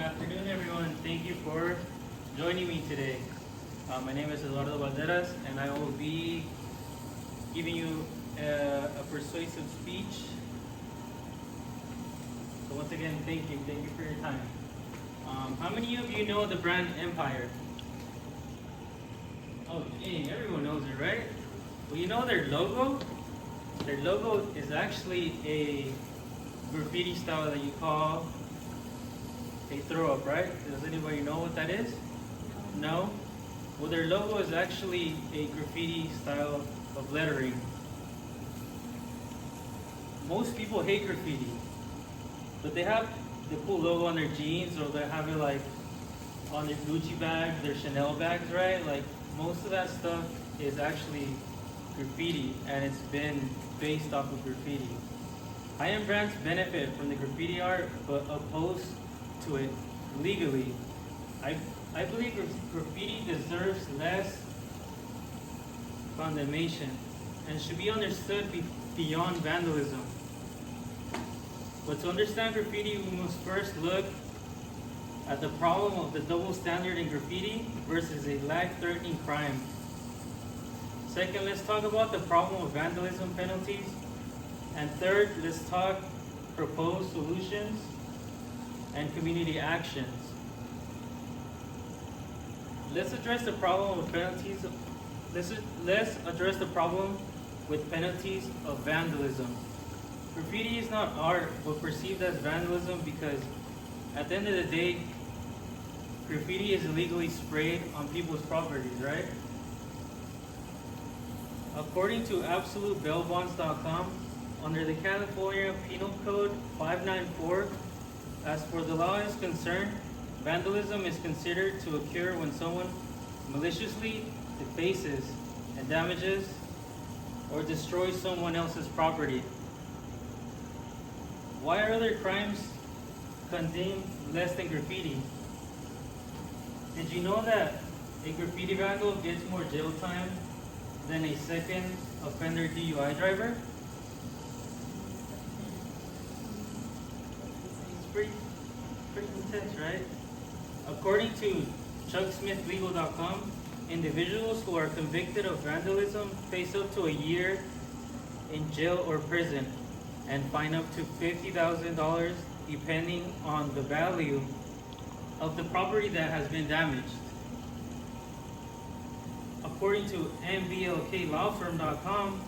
afternoon, everyone. Thank you for joining me today. My name is Eduardo Valderas, and I will be giving you a persuasive speech. So once again, thank you. Thank you for your time. How many of you know the brand Empire? Oh, dang, everyone knows it, right? Well, you know their logo? Their logo is actually a graffiti style that you call a throw up, right? Does anybody know what that is? No? Well, their logo is actually a graffiti style of lettering. Most people hate graffiti, but they have the cool logo on their jeans, or they have it like on their Gucci bags, their Chanel bags, right? Like most of that stuff is actually graffiti, and it's been based off of graffiti. High-end brands benefit from the graffiti art, but oppose to it legally. I believe graffiti deserves less condemnation and should be understood beyond vandalism. But to understand graffiti, we must first look at the problem of the double standard in graffiti versus a life-threatening crime. Second, let's talk about the problem of vandalism penalties. And third, let's talk proposed solutions and community actions. Let's address the problem of penalties. Let's address the problem with penalties of vandalism. Graffiti is not art, but perceived as vandalism because at the end of the day, graffiti is illegally sprayed on people's properties, right? According to AbsoluteBailBonds.com, under the California Penal Code 594, as for the law is concerned, vandalism is considered to occur when someone maliciously defaces and damages or destroys someone else's property. Why are other crimes condemned less than graffiti? Did you know that a graffiti vandal gets more jail time than a second offender DUI driver? It's pretty intense, right? According to ChuckSmithLegal.com, individuals who are convicted of vandalism face up to a year in jail or prison and fine up to $50,000 depending on the value of the property that has been damaged. According to MBLKLawFirm.com,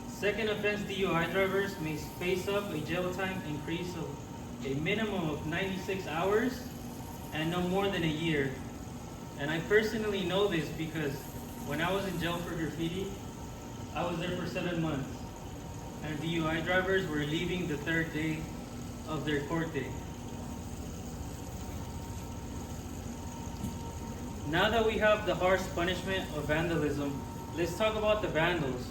second offense DUI drivers may face up a jail time increase of a minimum of 96 hours and no more than a year. And I personally know this because when I was in jail for graffiti, I was there for 7 months. And DUI drivers were leaving the third day of their court day. Now that we have the harsh punishment of vandalism, let's talk about the vandals.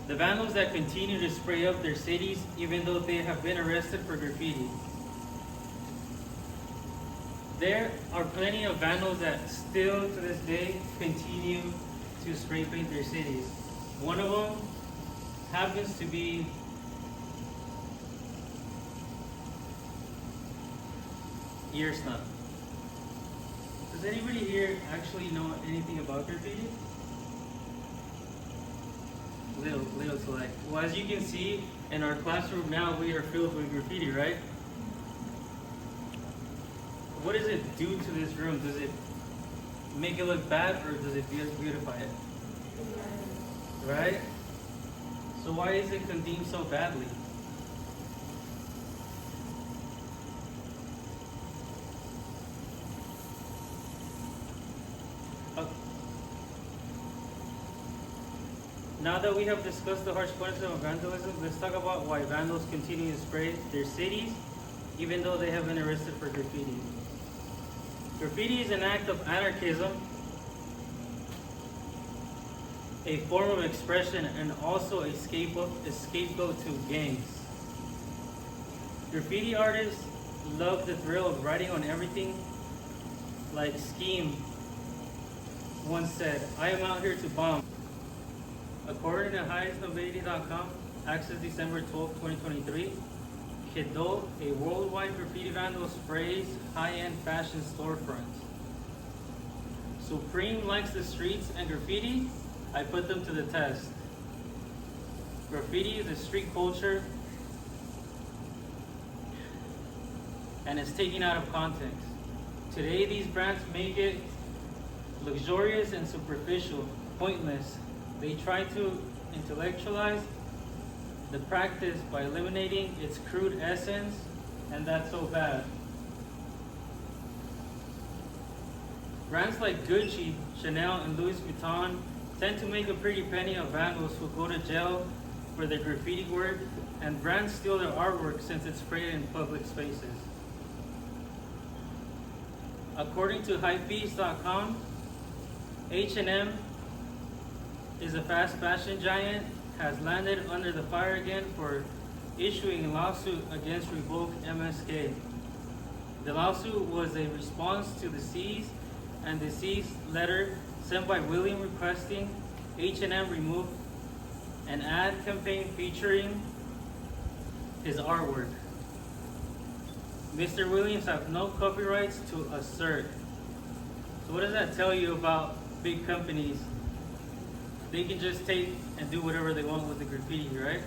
The vandals that continue to spray up their cities even though they have been arrested for graffiti. There are plenty of vandals that still to this day continue to spray paint their cities. One of them happens to be ear snuff. Does anybody here actually know anything about graffiti? Little to like. Well, as you can see, in our classroom now, we are filled with graffiti, right? What does it do to this room? Does it make it look bad, or does it beautify it? Right? So why is it condemned so badly? Now that we have discussed the harsh punishment of vandalism, let's talk about why vandals continue to spray their cities even though they have been arrested for graffiti. Graffiti is an act of anarchism, a form of expression, and also a scapegoat to gangs. Graffiti artists love the thrill of writing on everything, like Scheme once said, "I am out here to bomb." According to highestnobility.com, access December 12, 2023, Kiddo, a worldwide graffiti vandal sprays high-end fashion storefronts. Supreme likes the streets and graffiti. I put them to the test. Graffiti is a street culture and is taken out of context. Today, these brands make it luxurious and superficial, pointless. They try to intellectualize the practice by eliminating its crude essence, and that's so bad. Brands like Gucci, Chanel, and Louis Vuitton tend to make a pretty penny of vandals who go to jail for their graffiti work, and brands steal their artwork since it's sprayed in public spaces. According to Hypebeast.com, H&M is a fast fashion giant, has landed under the fire again for issuing a lawsuit against Revoke MSK. The lawsuit was a response to the cease and desist letter sent by William requesting H&M remove an ad campaign featuring his artwork. Mr. Williams have no copyrights to assert. So what does that tell you about big companies? They can just take and do whatever they want with the graffiti, right?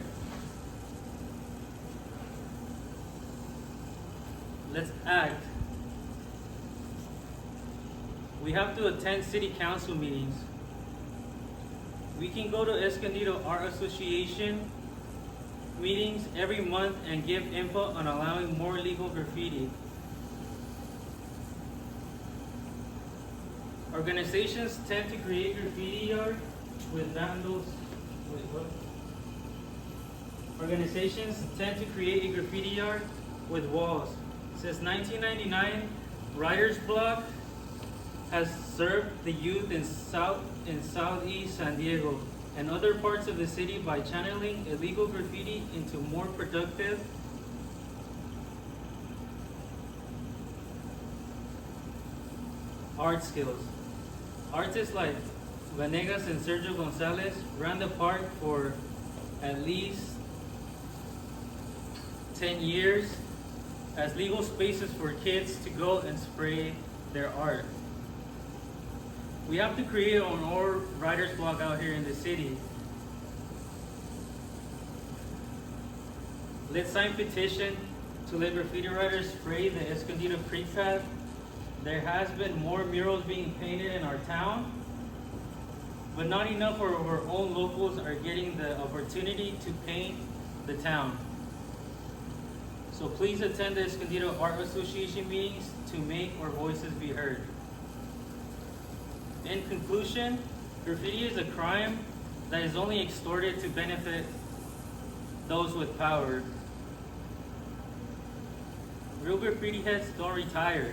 Let's act. We have to attend city council meetings. We can go to Escondido Art Association meetings every month and give input on allowing more legal graffiti. Organizations tend to create graffiti art with vandals. Wait, what? Organizations tend to create a graffiti art with walls. Since 1999, Writer's Block has served the youth in Southeast San Diego and other parts of the city by channeling illegal graffiti into more productive art skills. Artists like Vanegas and Sergio Gonzalez ran the park for at least 10 years as legal spaces for kids to go and spray their art. We have to create our own writer's block out here in the city. Let's sign petition to let graffiti writers spray the Escondido prefab. There has been more murals being painted in our town, but not enough of our own locals are getting the opportunity to paint the town. So please attend the Escondido Art Association meetings to make our voices be heard. In conclusion, graffiti is a crime that is only extorted to benefit those with power. Real graffiti heads don't retire.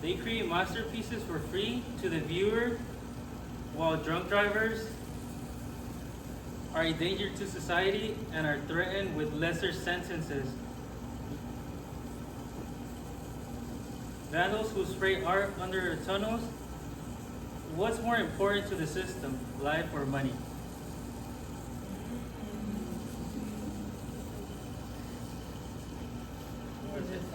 They create masterpieces for free to the viewer, while drunk drivers are a danger to society and are threatened with lesser sentences. Vandals who spray art under tunnels, what's more important to the system, life or money? Or just